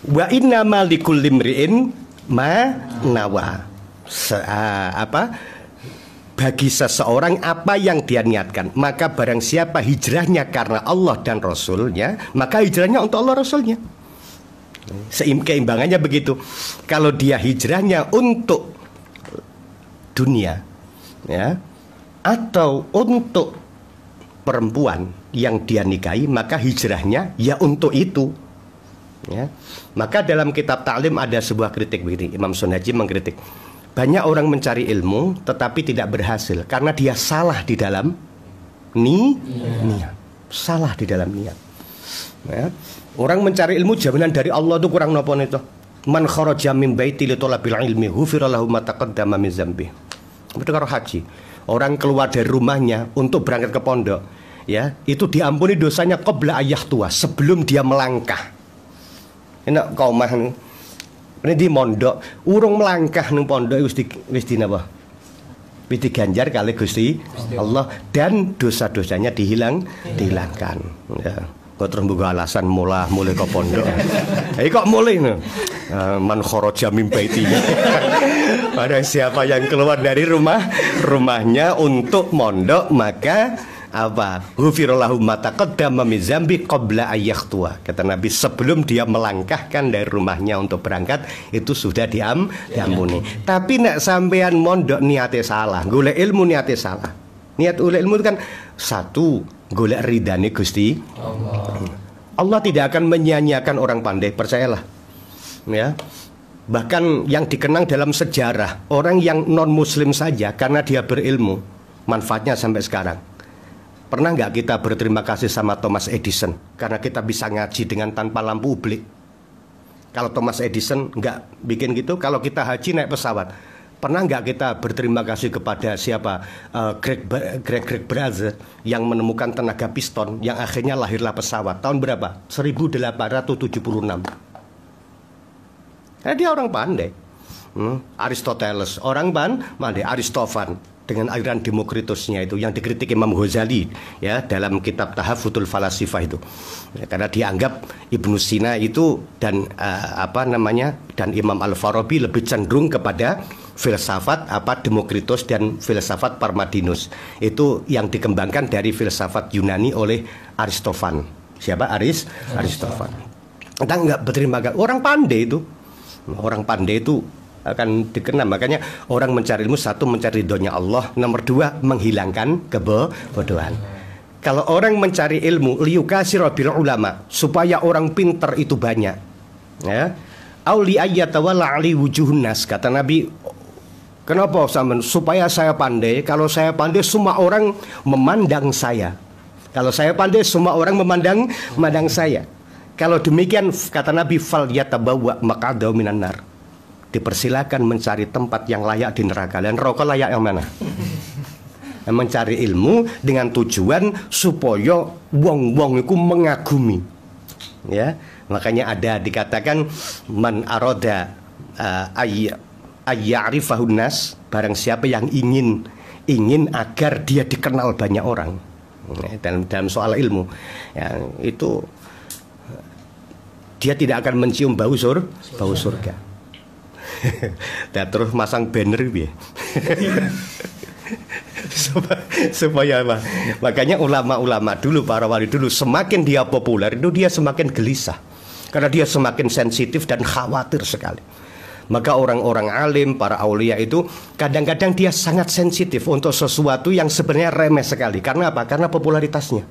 Wa inna malikul limriin ma nawa. Bagi seseorang apa yang dia niatkan, maka barang siapa hijrahnya karena Allah dan Rasulnya, maka hijrahnya untuk Allah Rasulnya. Keimbangannya begitu. Kalau dia hijrahnya untuk dunia, ya, atau untuk perempuan yang dia nikahi, maka hijrahnya ya untuk itu. Ya. Maka dalam kitab Ta'lim ada sebuah kritik begini, Imam Sunaji mengkritik. Banyak orang mencari ilmu tetapi tidak berhasil karena dia salah di dalam niat. Salah di dalam niat. Ya. Orang mencari ilmu jaminan dari Allah itu kurang nopo itu. Man kharaja min baiti li talabil ilmi ghufira lahu ma taqaddama min dzambi. Itu karo haji. Orang keluar dari rumahnya untuk berangkat ke pondok, ya, itu diampuni dosanya qabla ayah tua, sebelum dia melangkah. Enak kau mah ini di mondok urung melangkah nang pondok wis di napa? Wis diganjar kali Gusti Allah dan dosa-dosanya dihilangkan. Ya. Kok terus buka alasan mulai ke pondok. Kok mulai man kharaja min baiti. Ada siapa yang keluar dari rumahnya untuk mondok, maka apa ghufirallahu ma taqaddama min dzambi qabla ayyakhtua. Kata Nabi, sebelum dia melangkahkan dari rumahnya untuk berangkat itu sudah diampuni. Tapi nek sampean mondok niate salah, golek ilmu niate salah. Niat golek ilmu itu kan satu, golek ridane Gusti Allah tidak akan menyia-nyiakan orang pandai, percayalah. Ya. Bahkan yang dikenang dalam sejarah, orang yang non muslim saja karena dia berilmu, manfaatnya sampai sekarang. Pernah nggak kita berterima kasih sama Thomas Edison karena kita bisa ngaji dengan tanpa lampu ublik? Kalau Thomas Edison nggak bikin gitu, kalau kita haji naik pesawat, pernah nggak kita berterima kasih kepada siapa? Greg Brazel yang menemukan tenaga piston yang akhirnya lahirlah pesawat. Tahun berapa? 1876. Dia orang pandai. Aristoteles orang pandai. Aristofan dengan aliran Demokritusnya itu yang dikritik Imam Ghazali ya dalam kitab Tahaffutul Falasifah itu ya, karena dianggap Ibnu Sina itu dan dan Imam Al-Farabi lebih cenderung kepada filsafat Demokritus dan filsafat Parmenides itu yang dikembangkan dari filsafat Yunani oleh Aristofan. Siapa? Aristofan. Kita nggak berterima kasih. Orang pandai itu akan dikenal. Makanya orang mencari ilmu, satu mencari ridhonya Allah, nomor dua menghilangkan kebodohan. Kalau orang mencari ilmu liyukasira bil ulama, supaya orang pintar itu banyak ya, auli ayyatawalla ali wujuhun nas, kata Nabi. Kenapa supaya saya pandai? Kalau saya pandai semua orang memandang saya. Kalau saya pandai semua orang memandang saya. Kalau demikian kata Nabi, fal yatabawwa maq'adahu minan nar, dipersilakan mencari tempat yang layak di neraka. Dan rokok layak yang mana? Mencari ilmu dengan tujuan supaya wong-wong itu mengagumi. Ya, makanya ada dikatakan man aroda ayya'rifahun nas, barang siapa yang ingin agar dia dikenal banyak orang. Dalam soal ilmu, ya, itu dia tidak akan mencium bau surga. Dan terus masang banner ya. supaya apa? Makanya ulama-ulama dulu, para wali dulu, semakin dia populer itu dia semakin gelisah karena dia semakin sensitif dan khawatir sekali. Maka orang-orang alim, para aulia itu kadang-kadang dia sangat sensitif untuk sesuatu yang sebenarnya remeh sekali. Karena apa? Karena popularitasnya.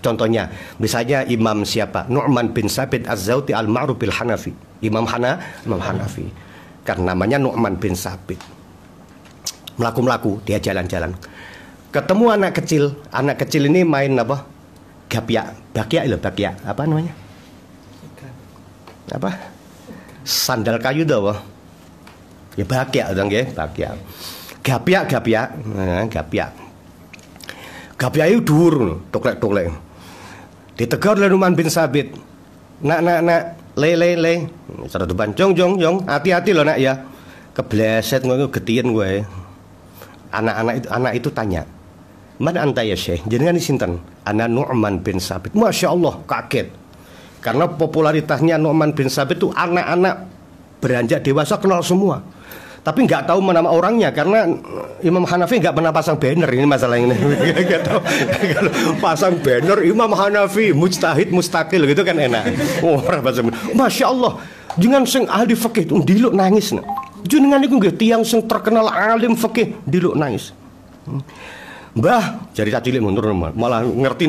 Contohnya, misalnya Imam siapa? Nu'man bin Sabit Az-Zawti Al-Ma'ruf bil Hanafi. Imam Hanafi. Karena namanya Nu'man bin Sabit. Melaku-melaku, dia jalan-jalan. Ketemu anak kecil ini main apa? Bakya. Apa namanya? Apa? Sandal kayu dah, ya bakya dong ya, bakya. Gapya itu dhuwur, toklek. Ditegur oleh Nu'man bin Sabit. Nak, le. Cara depan, jong, hati-hati loh nak ya. Kebleset ngono getien gue. Anak itu tanya, "Man anta ya Syekh?" Jenengan sinten? Ana Nu'man bin Sabit. Masya Allah, kaget. Karena popularitasnya Nu'man bin Sabit itu anak-anak beranjak dewasa kenal semua. Tapi nggak tahu nama orangnya karena Imam Hanafi nggak pernah pasang banner, ini masalah ini. Nggak tahu. Kalau pasang banner Imam Hanafi mujtahid mustaqil gitu kan enak. Orang pasang. Masya Allah, jangan sing ahli fikih diluk nangis. Jenengan iku nggih tiyang sing terkenal alim fikih diluk nangis. Mbah, jadi cilik mundur malah ngerti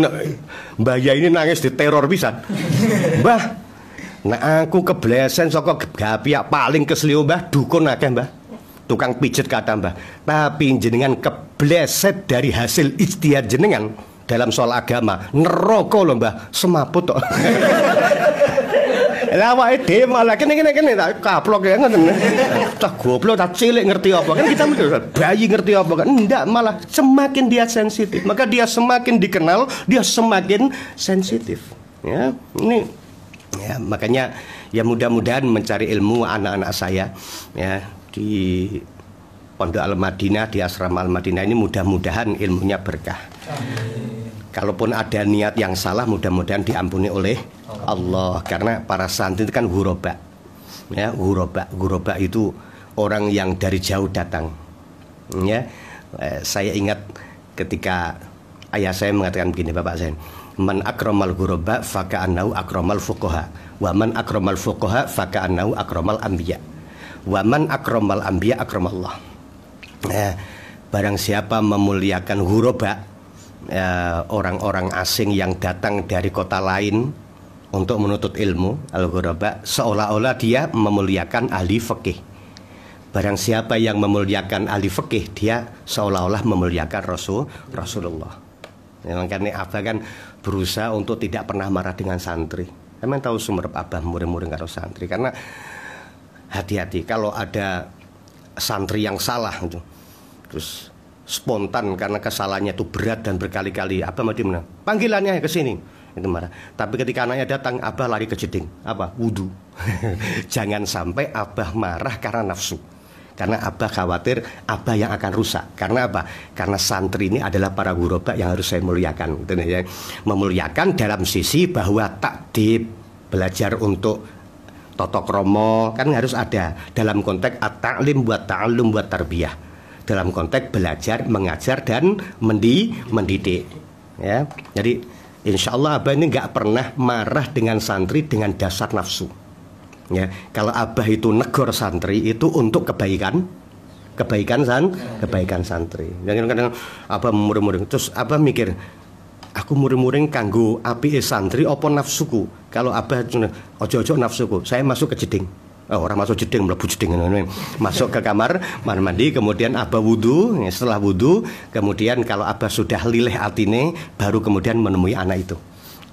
Mbah ya ini nangis di teror pisan. Mbah, nek aku keblesen saka gapiak paling keseliu Mbah, dukun akeh Mbah. Tukang pijet kata Mbah. Tapi jenengan kebleset dari hasil ijtihad jenengan dalam soal agama. Neraka lho Mbah, semaput tok. Lah awake dhewe malah kene tak kaplok ya ngoten. Tak goblok tak cilik ngerti apa? Kan kita bayi ngerti apa kan? Enggak, malah semakin dia sensitif, maka dia semakin dikenal, dia semakin sensitif. Ya, ini ya makanya ya mudah-mudahan mencari ilmu anak-anak saya ya di Pondok Al-Madinah, di Asrama Al-Madinah ini mudah-mudahan ilmunya berkah. Amin. Kalaupun ada niat yang salah mudah-mudahan diampuni oleh Allah. Karena para santri itu kan ghuraba. Ya, ghuraba itu orang yang dari jauh datang. Ya, saya ingat ketika ayah saya mengatakan begini, Bapak saya, man akramal ghuraba faka'annahu akramal fuqaha, wa man akramal fuqaha faka'annahu akramal anbiya, wa man akramal anbiya akramallah. Barang siapa memuliakan ghuraba, orang-orang asing yang datang dari kota lain untuk menuntut ilmu, al-ghuraba, seolah-olah dia memuliakan ahli fikih. Barang siapa yang memuliakan ahli fikih, dia seolah-olah memuliakan Rasulullah. Makanya Abah kan berusaha untuk tidak pernah marah dengan santri. Emang tahu sumber Abah muring-muring karo santri, karena hati-hati kalau ada santri yang salah gitu, terus spontan karena kesalahannya itu berat dan berkali-kali, Abah mau dimana? Panggilannya ke sini, itu marah. Tapi ketika anaknya datang, Abah lari ke jeding, apa? Wudu. Jangan sampai Abah marah karena nafsu. Karena Abah khawatir Abah yang akan rusak. Karena apa? Karena santri ini adalah para ghuraba yang harus saya muliakan. Memuliakan dalam sisi bahwa takdib, belajar untuk toto kromo kan harus ada dalam konteks at-ta'lim buat ta'allum buat tarbiyah, dalam konteks belajar, mengajar dan mendidik. Ya, jadi insya Allah Abah ini nggak pernah marah dengan santri dengan dasar nafsu. Ya, kalau Abah itu negor santri itu untuk kebaikan santri. Jangan kadang Abah muring-muring, terus Abah mikir, aku muring-muring kanggo api santri opo nafsuku. Kalau Abah ojo-ojo nafsuku, saya masuk ke jeding. Oh, orang masuk jeding, mlebu jeding, masuk ke kamar mandi, kemudian Abah wudu. Setelah wudu, kemudian kalau Abah sudah lilih atine, baru kemudian menemui anak itu.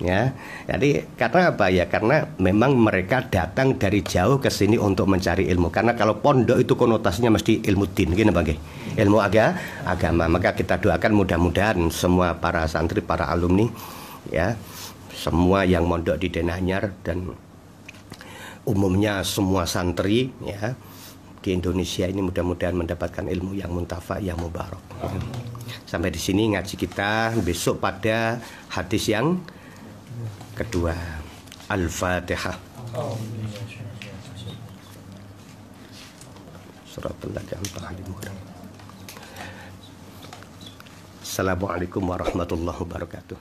Ya, jadi karena apa ya? Karena memang mereka datang dari jauh ke sini untuk mencari ilmu. Karena kalau pondok itu konotasinya mesti ilmu din, gini bang, ilmu agama. Maka kita doakan mudah-mudahan semua para santri, para alumni, ya, semua yang mondok di Denanyar dan umumnya semua santri, ya, di Indonesia ini mudah-mudahan mendapatkan ilmu yang muntafa, yang mubarak. Sampai di sini ngaji kita. Besok pada hadis yang kedua. Al-Fatihah. Assalamualaikum warahmatullahi wabarakatuh.